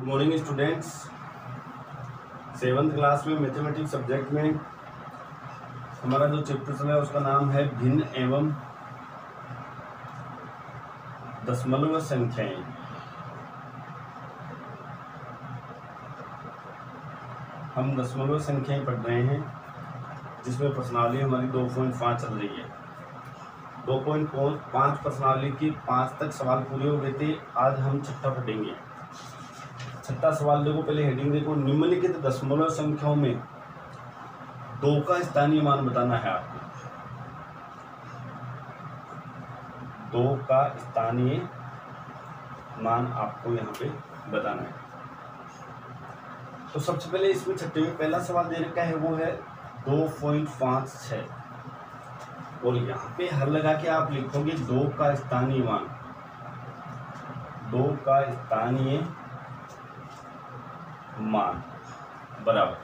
Morning students. Seventh class में mathematics subject में हमारा जो चैप्टर चल रहा है उसका नाम है भिन्न एवं दशमलव संख्याएं। हम दशमलव संख्याएं पढ़ रहे हैं जिसमें प्रश्नावली हमारी 2.5 चल रही है। 2.5 प्रश्नावली की 5 तक सवाल पूरे हो गए थे। आज हम छठा पढ़ेंगे। छठा सवाल देखो, पहले हेडिंग देखो, निम्नलिखित दशमलव संख्याओं में 2 का स्थानीय मान बताना है आपको। 2 का स्थानीय मान आपको यहाँ पे बताना है। तो सबसे पहले इसमें छठे में पहला सवाल दे रखा है, वो है 2.56 और यहाँ पे हर लगा के आप लिखोगे 2 का स्थानीय मान। 2 का स्थानीय मान बराबर।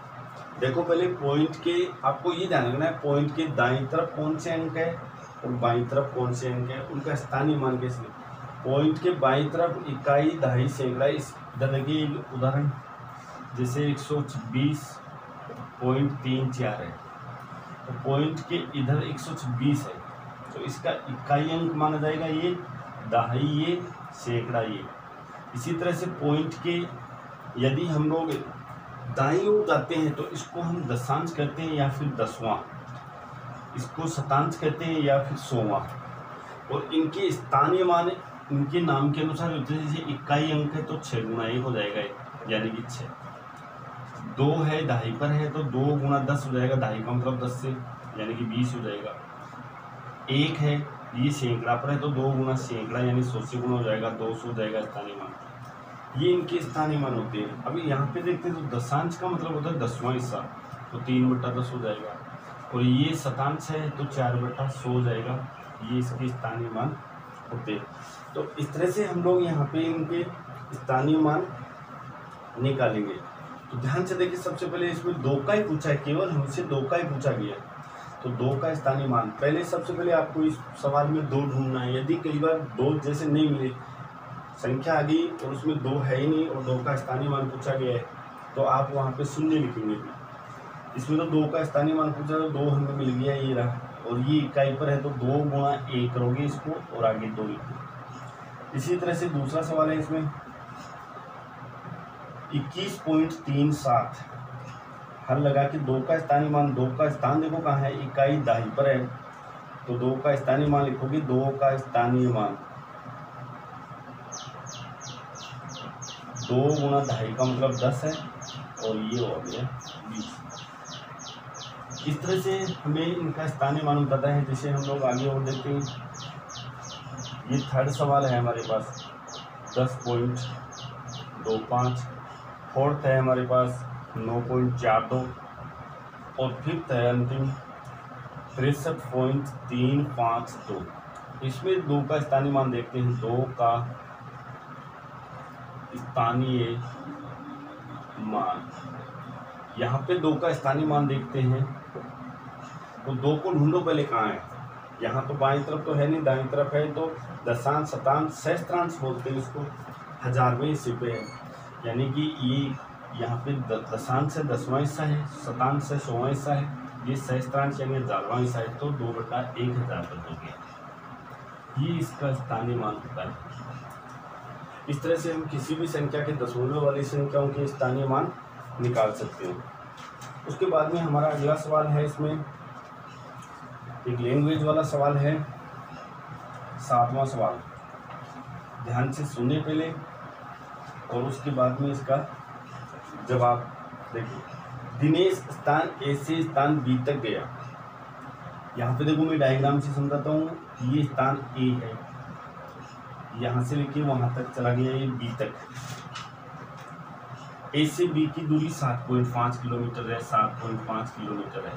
देखो पहले पॉइंट के आपको ये ध्यान रखना है, पॉइंट के दाईं तरफ कौन से अंक है और बाईं तरफ कौन से अंक है, उनका स्थानीय मान कैसे। पॉइंट के बाईं तरफ इकाई, दहाई, सैकड़ा। इस इधर देखिए उदाहरण, जैसे 126.34 है तो पॉइंट के इधर 126 है तो इसका इकाई अंक माना जाएगा ये, दहाई ये, सैकड़ा ये। इसी तरह से पॉइंट के यदि हम लोग दाईं ओर जाते हैं तो इसको हम दशांश कहते हैं या फिर दसवां, इसको शतांश कहते हैं या फिर सौवां। और इनके स्थानीय मान इनके नाम के अनुसार होते हैं। जैसे इकाई अंक है तो 6 गुना 1 हो जाएगा, यानी कि 6। 2 है दहाई पर है तो 2 गुना 10 हो जाएगा, दहाई का मतलब 10 से, यानी कि 20 हो जाएगा। 1 है ये सैकड़ा पर है तो 2 गुना सैकड़ा यानी 100 से गुना हो जाएगा, 200 हो जाएगा स्थानीय मान। ये इनके स्थानीय मान होते हैं। अभी यहाँ पे देखते हैं तो दशांश का मतलब होता है 10वां हिस्सा, तो 3/10 हो जाएगा। और ये शतांश है तो 4/100 हो जाएगा। ये इसके स्थानीय मान होते हैं। तो इस तरह से हम लोग यहाँ पे इनके स्थानीय मान निकालेंगे। तो ध्यान से देखिए, सबसे पहले इसमें 2 का ही पूछा है, केवल हमसे 2 का ही पूछा गया। तो 2 का स्थानीय मान पहले सबसे पहले आपको इस सवाल में 2 ढूंढना है। यदि कई बार 2 जैसे नहीं मिले, संख्या आ गई और उसमें 2 है ही नहीं और 2 का स्थानीय मान पूछा गया है, तो आप वहाँ पे शून्य लिखेंगे। इसमें तो 2 का स्थानीय मान पूछा तो 2 हमें मिल गया, ये रहा। और ये इकाई पर है तो 2 गुणा 1 करोगे इसको और आगे 2 लिखोगे। इसी तरह से दूसरा सवाल है, इसमें 21.37 हर लगा के 2 का स्थानीय मान। 2 का स्थान देखो कहाँ है, इकाई दाईं पर है तो 2 का स्थानीय मान लिखोगे। 2 का स्थानीय मान 2 गुना दहाई का मतलब 10 है और ये हो गया 20। इस तरह से हमें इनका स्थानीय मान बताता है। जैसे हम लोग आगे और देखते हैं, ये थर्ड सवाल है हमारे पास 10.25। फोर्थ है हमारे पास 9.42 और फिफ्थ है अंतिम 63.352। इसमें 2 का स्थानीय मान देखते हैं। 2 का स्थानीय मान, यहाँ पे 2 का स्थानीय मान देखते हैं तो 2 को ढूंढो पहले कहाँ है। यहाँ तो बाईं तरफ तो है नहीं, दाईं तरफ है तो दशांश, शतांश, सहस्त्रांश बोलते हैं इसको, 1000वें हिस्से पे है। यानी कि ये यहाँ पे दशांश है 10वां हिस्सा है, शतांश है 100वां हिस्सा है, ये सहस्त्रांश यानी 1000वां हिस्सा है तो 2/1000 हो गया। ये इसका स्थानीय मान होता है। इस तरह से हम किसी भी संख्या के दशमलव वाली संख्याओं के स्थानीय मान निकाल सकते हैं। उसके बाद में हमारा अगला सवाल है, इसमें एक लैंग्वेज वाला सवाल है, 7वां सवाल। ध्यान से सुने पहले और उसके बाद में इसका जवाब देखिए। दिनेश स्थान ए से स्थान बी तक गया। यहाँ पे देखो मैं डायग्राम से समझाता हूँ। ये स्थान ए है, यहाँ से लेके वहाँ तक चला गया, ये बी तक। ए से बी की दूरी 7.5 किलोमीटर है, 7.5 किलोमीटर है।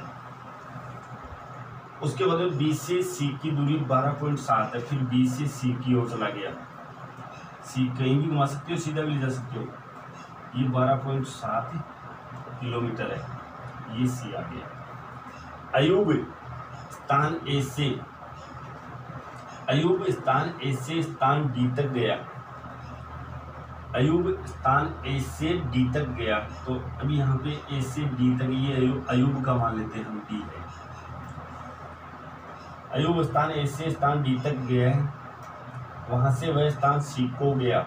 उसके बाद में बी से सी की दूरी 12.7 है, फिर बी से सी की ओर चला गया। सी कहीं भी घुमा सकते हो, सीधा भी ले जा सकते हो। ये 12.7 किलोमीटर है, ये सी आ गया। अयूब स्थान ए से स्थान डी तक गया। अयूब स्थान ए से डी तक गया, तो अभी यहाँ पे ए से डी तक ये अयूब का मान लेते हैं हम डी है। अयूब स्थान ए से स्थान डी तक गया है, वहां से वह स्थान सी को गया,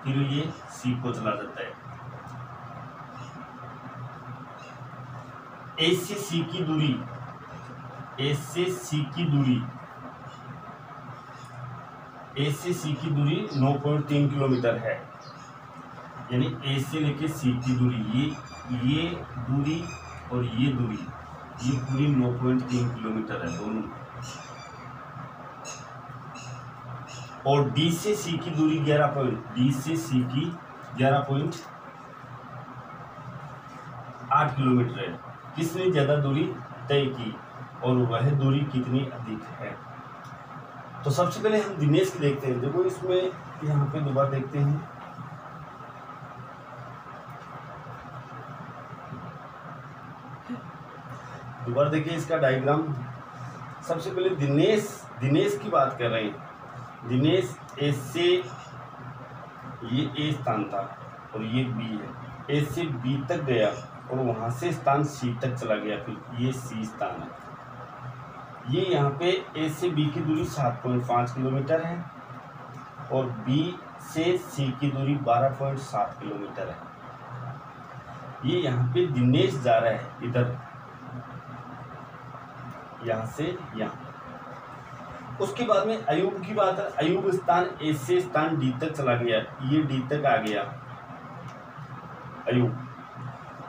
फिर ये सी को चला जाता है। ए से सी की दूरी, ए से सी की दूरी, ए से सी की दूरी 9.3 किलोमीटर है। यानी ए से लेके सी की दूरी, ये दूरी और ये दूरी, ये पूरी 9.3 किलोमीटर है दोनों। और डी से सी की दूरी 11 पॉइंट, डी से सी की 11.8 किलोमीटर है। किसने ज्यादा दूरी तय की और वह दूरी कितनी अधिक है? तो सबसे पहले हम दिनेश की देखते हैं। देखो इसमें यहाँ पे दोबारा देखते हैं। दोबारा देखिए इसका डायग्राम। सबसे पहले दिनेश की बात कर रहे हैं। दिनेश ए से, ये ए स्थान था और ये बी है, ए से बी तक गया और वहां से स्थान सी तक चला गया, फिर ये सी स्थान है। ये यहाँ पे ए से बी की दूरी 7.5 किलोमीटर है और बी से सी की दूरी 12.7 किलोमीटर है। ये यहाँ पे दिनेश जा रहा है इधर, यहाँ से यहाँ। उसके बाद में अयूब की बात है। अयूब स्थान ए से स्थान डी तक चला गया, ये डी तक आ गया।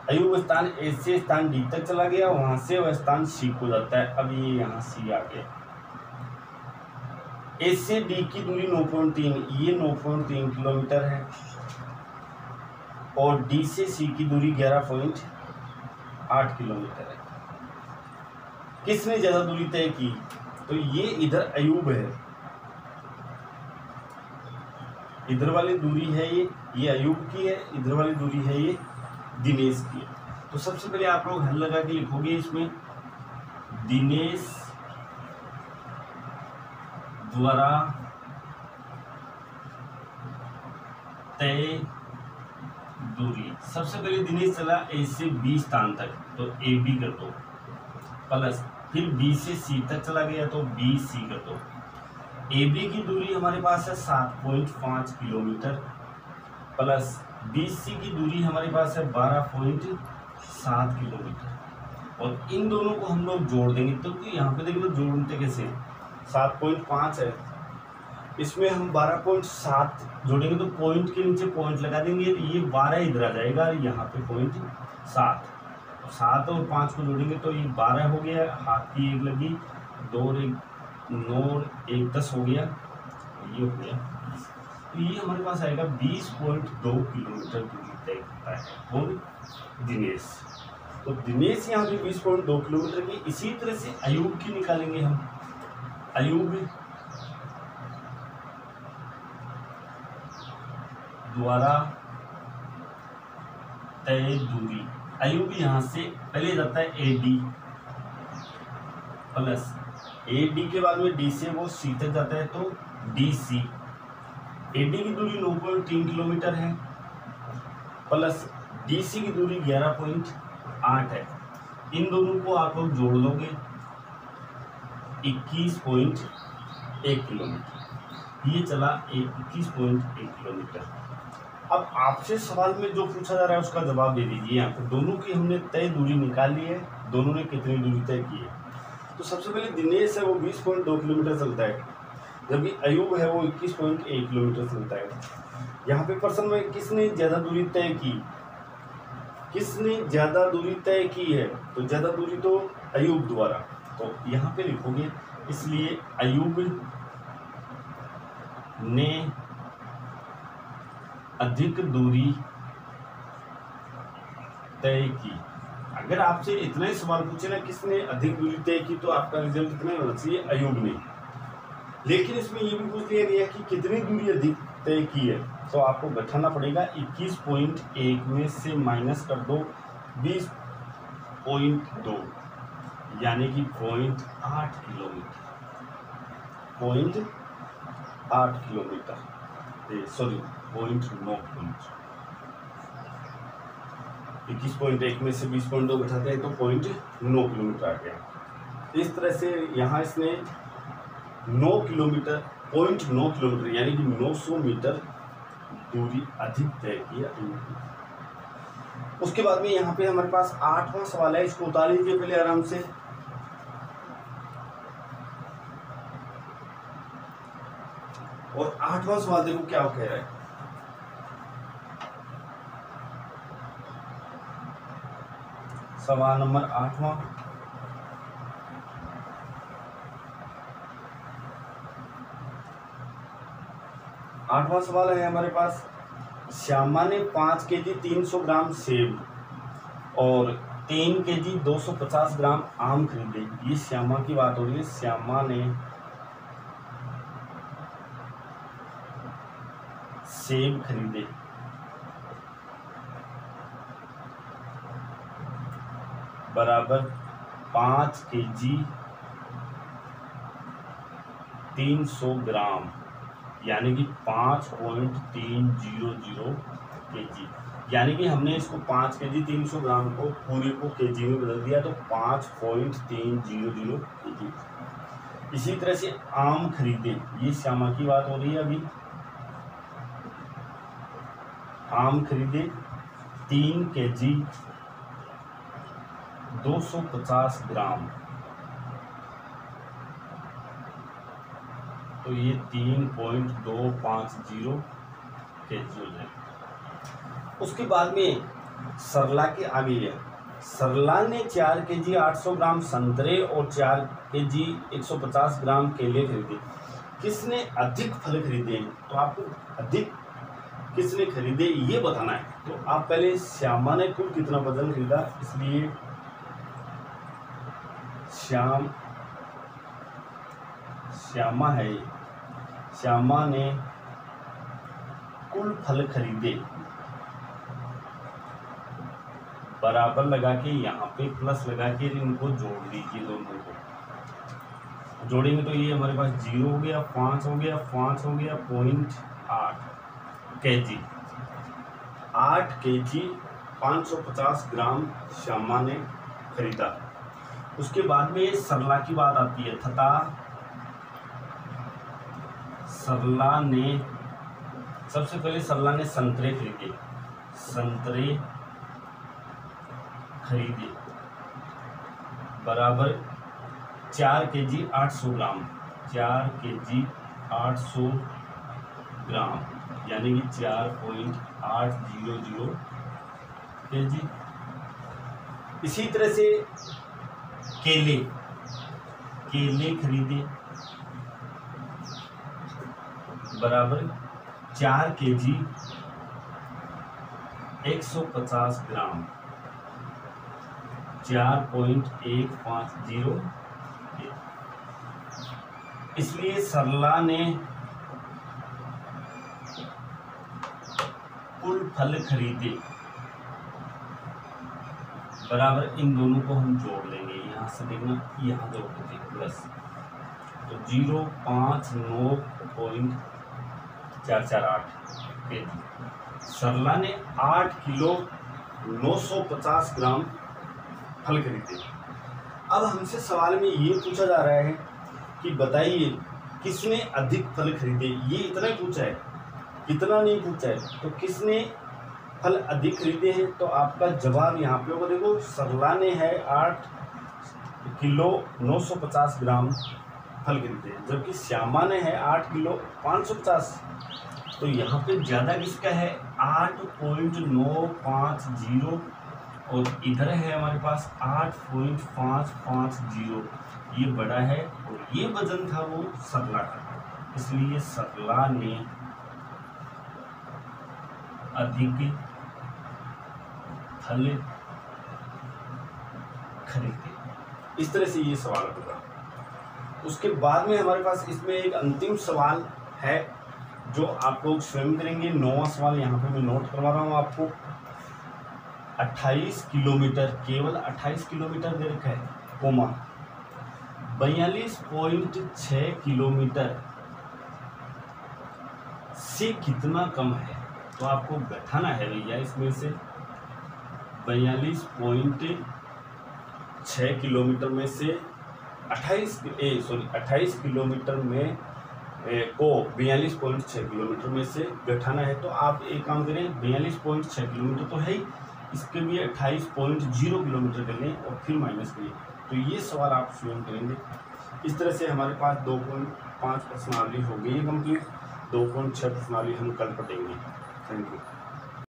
अयूब स्थान ए से स्थान डी तक चला गया, वहां से वह स्थान सी को जाता है। अब ये यहाँ सी आ गया। ए से डी की दूरी 9.3, ये 9.3 किलोमीटर है और डी से सी की दूरी 11.8 किलोमीटर है। किसने ज्यादा दूरी तय की? तो ये इधर अयूब है, इधर वाली दूरी है ये अयूब की है, इधर वाली दूरी है ये दिनेश की है। तो सबसे पहले आप लोग हल लगा के लिखोगे इसमें, दिनेश द्वारा तय दूरी। सबसे पहले दिनेश चला ए से बी स्थान तक, तो ए बी कर दो, प्लस फिर बी से सी तक चला गया तो बी सी कर दो। ए बी की दूरी हमारे पास है 7.5 किलोमीटर, प्लस बी सी की दूरी हमारे पास है 12.7 किलोमीटर। और इन दोनों को हम लोग जोड़ देंगे, तो यहाँ पे देखो जोड़ते कैसे, 7.5 है, इसमें हम 12.7 जोड़ेंगे तो पॉइंट के नीचे पॉइंट लगा देंगे, ये 12 इधर आ जाएगा, यहाँ पे पॉइंट 7 और 5 को जोड़ेंगे तो ये 12 हो गया, हाथ की 1 लगी, 2 और 1 9 और 1 10 हो गया, ये हो गया। तो ये हमारे पास आएगा 20.2 किलोमीटर दूरी तय करता है कौन? दिनेश। तो दिनेश यहाँ पे 20.2 किलोमीटर की। इसी तरह से अयूब की निकालेंगे हम। अयूब द्वारा तय दूरी। अयूब यहाँ से पहले जाता है A D, plus A D के बाद में डी से वो सी तक जाता है तो डी सी। ए डी की दूरी 9.3 किलोमीटर है, प्लस डी सी की दूरी 11.8 है। इन दोनों को आप लोग जोड़ लोगे 21.1 किलोमीटर। ये चला 21.1 किलोमीटर। अब आपसे सवाल में जो पूछा जा रहा है उसका जवाब दे दीजिए। यहाँ पे दोनों की हमने तय दूरी निकाल ली है, दोनों ने कितनी दूरी तय की है। तो सबसे पहले दिनेश है वो 20.2 किलोमीटर चलता है, जबकि अयूब है वो 21.1 किलोमीटर चलता है। यहाँ पे प्रश्न में किसने ज़्यादा दूरी तय की, किसने ज़्यादा दूरी तय की है? तो ज़्यादा दूरी तो अयूब द्वारा, तो यहाँ पे लिखोगे इसलिए अयूब ने अधिक दूरी तय की। अगर आपसे इतना ही सवाल पूछे ना किसने अधिक दूरी तय की, तो आपका रिजल्ट कितना होना चाहिए? अयूब ने। लेकिन इसमें ये भी पूछ लिया गया कि कितनी दूरी अधिक तय की है, तो आपको बैठाना पड़ेगा 21.1 में से माइनस कर दो 20.2, यानी कि 0.8 किलोमीटर, 0.8 किलोमीटर, सॉरी 20.9 किलोमीटर। 21.1 में से 20.2 घटाते हैं तो 0.9 किलोमीटर आ गया। इस तरह से यहाँ इसने 9 किलोमीटर 0.9 किलोमीटर यानी कि 900 मीटर दूरी अधिक तय किया। उसके बाद में यहाँ पे हमारे पास 8वां सवाल है, इसको उतार लीजिए पहले आराम से। और 8वां सवाल देखो क्या कह रहा है। सवाल नंबर 8वां, सवाल है हमारे पास, श्यामा ने 5 केजी 300 ग्राम सेब और 3 केजी 250 ग्राम आम खरीदे। ये श्यामा की बात हो रही है। श्यामा ने सेब खरीदे बराबर 5 केजी 300 ग्राम यानी कि 5.300 केजी। यानी कि हमने इसको 5 केजी 300 ग्राम को पूरे को केजी में बदल दिया तो 5.300 केजी। इसी तरह से आम खरीदे, ये श्यामा की बात हो रही है अभी। आम खरीदे 3 केजी 250 ग्राम, तो ये 3.250 केजी हो जाए। उसके बाद में सरला के आगे है, सरला ने 4 केजी 800 ग्राम संतरे और 4 केजी 150 ग्राम केले खरीदे। किसने अधिक फल खरीदे? तो आपको अधिक किसने खरीदे ये बताना है। तो आप पहले श्यामा ने कुल कितना वजन खरीदा, इसलिए श्यामा है, श्यामा ने कुल फल खरीदे बराबर लगा के यहाँ पे प्लस लगा के इनको जोड़ दीजिए। दोनों को जोड़ेंगे तो ये हमारे पास 0 हो गया, 5 हो गया, 5 हो गया, 0.8 केजी। 8 केजी 550 ग्राम श्यामा ने खरीदा। उसके बाद में सरला की बात आती है, तथा सरला ने सबसे पहले सरला ने संतरे खरीदे, संतरे खरीदे बराबर 4 केजी 800 ग्राम, 4 केजी 800 ग्राम यानी कि 4.800 केजी। इसी तरह से केले खरीदे बराबर 4 केजी 150 ग्राम, 4.150। इसलिए सरला ने कुल फल खरीदे बराबर, इन दोनों को हम जोड़ लेंगे। यहाँ से देखना, यहाँ जोड़ देंगे प्लस, तो 0.59448 केजी। सरला ने 8 किलो 950 ग्राम फल खरीदे। अब हमसे सवाल में ये पूछा जा रहा है कि बताइए किसने अधिक फल खरीदे। ये इतना ही पूछा है, इतना नहीं पूछा है। तो किसने फल अधिक खरीदे हैं, तो आपका जवाब यहाँ पे होगा। देखो सरला ने है 8 किलो 950 ग्राम फल खरीदे, जबकि श्यामा ने है 8 किलो 550। तो यहाँ पे ज़्यादा किसका है? 8.950 और इधर है हमारे पास 8.550। ये बड़ा है और ये वजन था वो सरला का, इसलिए सरला ने अधिक फल खरीदे। इस तरह से ये सवाल होगा। उसके बाद में हमारे पास इसमें एक अंतिम सवाल है जो आप लोग स्वयं करेंगे। 9वां सवाल यहाँ पे मैं नोट करवा रहा हूँ आपको। 28 किलोमीटर, केवल 28 किलोमीटर दे रखा है, कोमा 42.6 किलोमीटर से कितना कम है। तो आपको घटाना है भैया इसमें से 42.6 किलोमीटर में से 28 किलोमीटर में को 42.6 किलोमीटर में से घटाना है। तो आप एक काम करें, 42.6 किलोमीटर तो है ही, इसके लिए 28.0 किलोमीटर कर लें और फिर माइनस करिए। तो ये सवाल आप स्वयं करेंगे। इस तरह से हमारे पास 2.5 प्रश्नावली हो गई है कंप्लीट। 2.6 प्रश्नावली हम कल पढ़ेंगे। Thank you.